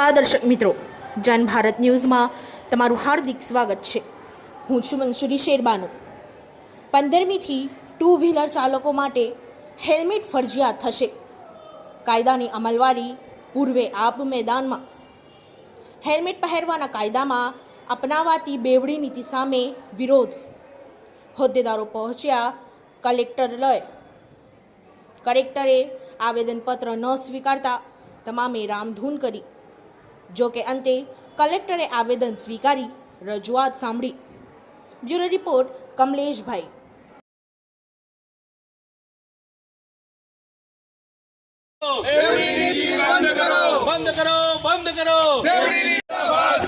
નમસ્કાર દર્શક મિત્રો, જન ભારત ન્યૂઝમાં તમારું હાર્દિક સ્વાગત છે। હું છું મંસૂરી શેરબાનુ। 15મીથી ટુ વ્હીલર ચાલકો માટે હેલ્મેટ ફરજિયાત થશે। કાયદાની અમલવારી પૂર્વે આપ મેદાનમાં। હેલ્મેટ પહેરવાના કાયદામાં અપનાવાતી બેવડી નીતિ સામે વિરોધ। હોદ્દેદારો પહોંચ્યા કલેક્ટરાલય। કલેક્ટરે આવેદનપત્ર ન સ્વીકારતા તમામે રામધૂન કરી। જો કે અંતે કલેક્ટરે આવેદન સ્વીકારી રજૂઆત સાંભળી। બ્યુરો રિપોર્ટ કમલેશભાઈ। बंद करो बंद करो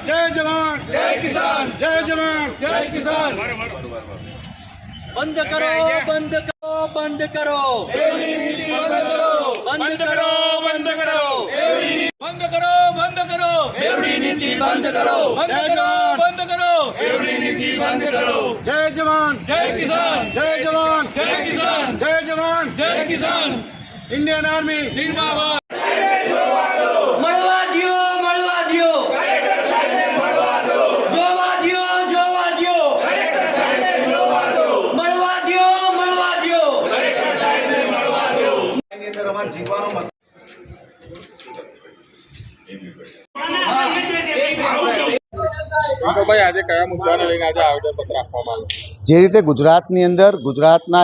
जय जवान जय किसान जय जवान जय किसान बंद करो बंद करो बंद करो बंद करो बंद करो बंद करो बंद करो बंद करो बेवड़ी नीति बंद करो बंद करो बेवड़ी नीति बंद करो जय जवान जय किसान जय जवान जय किसान जय जवान जय किसान इंडियन आर्मी जिंदाबाद। જે રીતે ગુજરાતની અંદર ગુજરાતના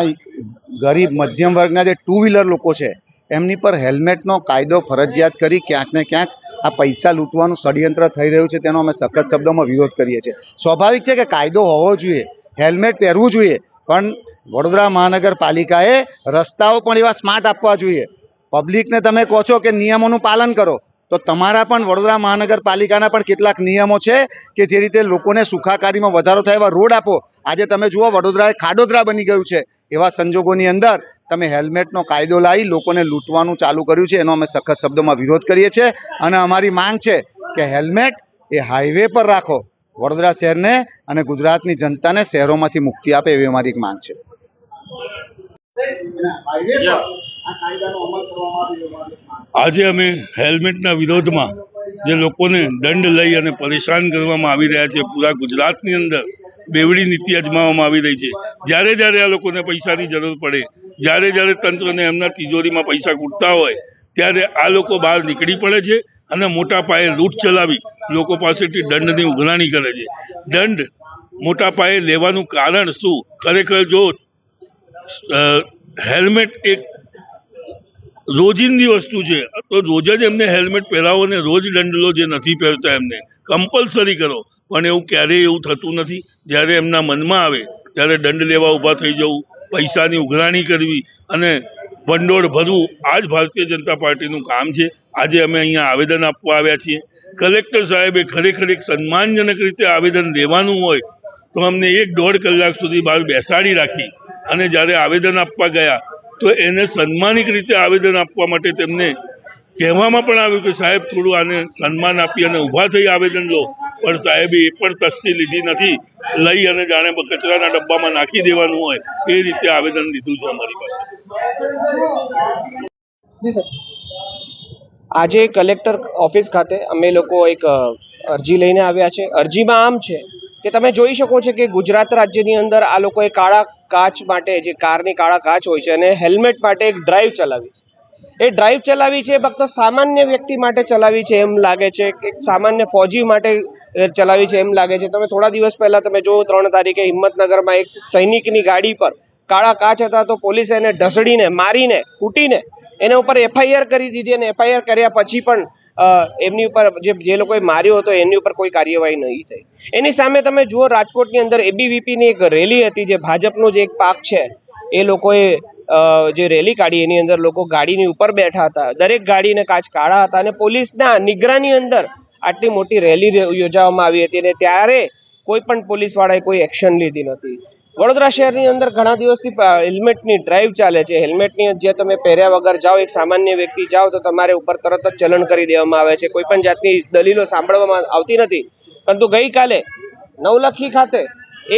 ગરીબ મધ્યમ વર્ગના જે ટુ વ્હીલર લોકો છે એમની પર હેલ્મેટનો કાયદો ફરજિયાત કરી ક્યાંક ને ક્યાંક આ પૈસા લૂંટવાનું ષડયંત્ર થઈ રહ્યું છે, તેનો અમે સખત શબ્દોમાં વિરોધ કરીએ છીએ। સ્વાભાવિક છે કે કાયદો હોવો જોઈએ, હેલ્મેટ પહેરવું જોઈએ, પણ વડોદરા મહાનગરપાલિકાએ રસ્તાઓ પણ એવા સ્માર્ટ આપવા જોઈએ। પબ્લિકને તમે કહો છો કે નિયમોનું પાલન કરો, તો તમારા પણ વડોદરા મહાનગરપાલિકાના પણ કેટલાક નિયમો છે કે જે રીતે લોકોને સુખાકારીમાં વધારો થાય એવા રોડ આપો। આજે તમે જુઓ વડોદરા ખાડોદરા બની ગયું છે, એવા સંજોગોની અંદર તમે હેલ્મેટનો કાયદો લાવી લોકોને લૂંટવાનું ચાલુ કર્યું છે, એનો અમે સખત શબ્દોમાં વિરોધ કરીએ છીએ અને અમારી માંગ છે કે હેલ્મેટ એ હાઈવે પર રાખો। વડોદરા શહેરને અને ગુજરાતની જનતાને શહેરોમાંથી મુક્તિ આપે એવી અમારી એક માંગ છે। આજે અમે હેલ્મેટના વિરોધમાં જે લોકોને દંડ લઈ અને પરેશાન કરવામાં આવી રહ્યા છે, પૂરા ગુજરાતની અંદર બેવડી નીતિ અજમાવવામાં આવી રહી છે। જ્યારે જ્યારે આ લોકોને પૈસાની જરૂર પડે, જ્યારે જ્યારે તંત્રને એમના તિજોરીમાં પૈસા ખૂટતા હોય, ત્યારે આ લોકો બહાર નીકળી પડે છે અને મોટા પાયે લૂંટ ચલાવી લોકો પાસેથી દંડની ઉઘરાણી કરે છે। દંડ મોટા પાયે લેવાનું કારણ શું? ખરેખર જો હેલ્મેટ એક રોજિંદી વસ્તુ છે તો રોજ જ એમને હેલ્મેટ પહેરાવો ને રોજ દંડ લો, જે નથી પહેરતા એમને કમ્પલસરી કરો, પણ એવું ક્યારેય એવું થતું નથી। જ્યારે એમના મનમાં આવે ત્યારે દંડ લેવા ઊભા થઈ જવું, પૈસાની ઉઘરાણી કરવી અને ભંડોળ ભરવું, આ જ ભારતીય જનતા પાર્ટીનું કામ છે। આજે અમે અહીંયા આવેદન આપવા આવ્યા છીએ। કલેક્ટર સાહેબે ખરેખર એક સન્માનજનક રીતે આવેદન લેવાનું હોય તો અમને 1-1.5 કલાક સુધી બહાર બેસાડી રાખી અને જ્યારે આવેદન આપવા ગયા તો એને સન્માનિક રીતે આવેદન આપવા માટે તેમને કહેવામાં પણ આવ્યું કે સાહેબ થોડું આને સન્માન આપી અને ઊભા થઈ આવેદન લો, પણ સાહેબે એ પણ તસ્તી લીધી નથી, લઈ અને જાણે કચરાના ડબ્બામાં નાખી દેવાનું હોય એ રીતે આવેદન લીધું છે અમારી પાસે। આજે કલેક્ટર ઓફિસ ખાતે અમે લોકો એક અરજી લઈને આવ્યા છે। અરજીમાં આમ છે કે તમે જોઈ શકો છો કે ગુજરાત રાજ્યની અંદર આ લોકોએ કાળા કાચ માટે, જે કારની કાળા કાચ હોય છે, અને હેલ્મેટ માટે એક ડ્રાઈવ ચલાવી છે। એ ડ્રાઈવ ચલાવી છે ફક્ત સામાન્ય વ્યક્તિ માટે ચલાવી છે એમ લાગે છે, કે સામાન્ય ફૌજી માટે ચલાવી છે એમ લાગે છે। તમે થોડા દિવસ પહેલા તમે જો 3 તારીખે હિંમતનગરમાં એક સૈનિકની ગાડી પર કાળા કાચ હતા તો પોલીસે એને ઢસડીને, મારીને, કૂટીને એના ઉપર FIR કરી દીધી, અને FIR કર્યા પછી પણ એમની ઉપર જે લોકોએ માર્યો હતો એની ઉપર કોઈ કાર્યવાહી નહીં થઈ। એની સામે તમે જુઓ રાજકોટની અંદર ABVPની એક રેલી હતી, જે ભાજપનો જે એક પાક છે એ લોકોએ જે રેલી કાઢી, એની અંદર લોકો ગાડીની ઉપર બેઠા હતા, દરેક ગાડીને કાચ કાળા હતા અને પોલીસના નિગરાની અંદર આટલી મોટી રેલી યોજવામાં આવી હતી અને ત્યારે કોઈ પણ પોલીસવાળાએ કોઈ એક્શન લીધી નથી। વડોદરા શહેરની અંદર ઘણા દિવસથી હેલ્મેટની ડ્રાઈવ ચાલે છે। હેલ્મેટની જે તમે પહેર્યા વગર જાઓ, એક સામાન્ય વ્યક્તિ જાઓ તો તમારે ઉપર તરત જ ચલણ કરી દેવામાં આવે છે, કોઈ પણ જાતની દલીલો સાંભળવામાં આવતી નથી। પરંતુ ગઈકાલે નવલખી ખાતે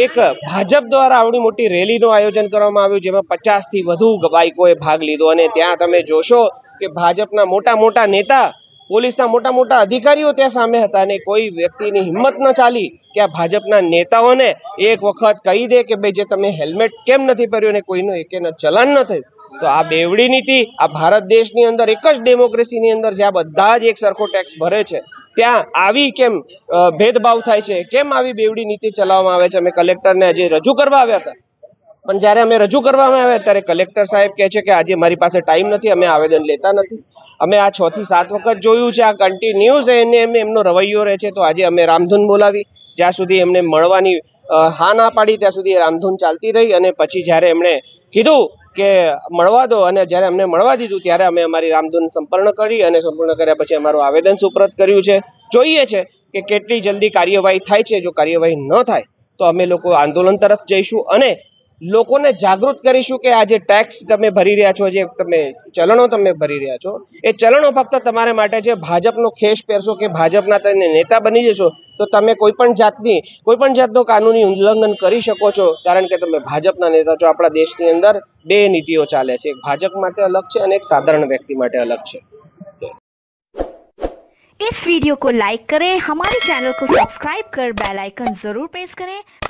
એક ભાજપ દ્વારા આવડી મોટી રેલીનું આયોજન કરવામાં આવ્યું, જેમાં 50થી વધુ બાઇકોએ ભાગ લીધો અને ત્યાં તમે જોશો કે ભાજપના મોટા મોટા નેતા પોલીસના મોટા મોટા અધિકારીઓ ત્યાં સામે હતા અને કોઈ વ્યક્તિની હિંમત ન ચાલી કે આ ભાજપના નેતાઓને એક વખત કહી દે કે ભાઈ જે તમે હેલ્મેટ કેમ નથી પહેર્યું અને કોઈનું એકેનું ચલન ન થયું. તો આ બેવડી નીતિ આ ભારત દેશની અંદર એક જ ડેમોક્રેસીની અંદર જ્યાં બધા જ એક સરખો ટેક્સ ભરે છે ત્યાં આવી કેમ ભેદભાવ થાય છે, કેમ આવી બેવડી નીતિ ચલાવવામાં આવે છે. અમે કલેક્ટરને આજે રજૂ કરવા આવ્યા હતા, પણ જ્યારે અમે રજૂ કરવામાં આવ્યા ત્યારે કલેક્ટર સાહેબ કહે છે કે આજે મારી પાસે ટાઈમ નથી, અમે આવેદન લેતા નથી. અમે આ 6 થી 7 વખત જોયું છે, આ કન્ટિન્યુઅસ એમનો રવૈયો રહે છે. તો આજે અમે રામધૂન બોલાવી, જ્યાં સુધી એમને મળવાની હા ના પાડી ત્યાં સુધી રામધૂન ચાલતી રહી અને પછી જ્યારે એમણે કીધું કે મળવા દો અને જ્યારે અમને મળવા દીધું ત્યારે અમે અમારી રામધૂન સંપૂર્ણ કરી અને સંપૂર્ણ કર્યા પછી અમારું આવેદન સુપ્રત કર્યું છે. જોઈએ છે કે કેટલી જલ્દી કાર્યવાહી થાય છે. જો કાર્યવાહી ન થાય તો અમે લોકો આંદોલન તરફ જઈશું અને લોકોને જાગૃત કરીશું કે આ જે ટેક્સ તમે ભરી રહ્યા છો, જે તમે ચલણો તમે ભરી રહ્યા છો, એ ચલણો ફક્ત તમારા માટે છે. ભાજપનો ખેસ પહેરશો કે ભાજપના તમે નેતા બની જશો તો તમે કોઈ પણ જાતનો કાનૂની ઉલ્લંઘન કરી શકો છો, કારણ કે તમે ભાજપના નેતા છો. આપણા દેશની અંદર 2 નીતિઓ ચાલે છે, એક ભાજપ માટે અલગ છે અને એક સાધારણ વ્યક્તિ માટે અલગ છે. इस वीडियो को लाइक करें, हमारे चैनल को सब्सक्राइब कर बेल आइकन जरूर प्रेस करें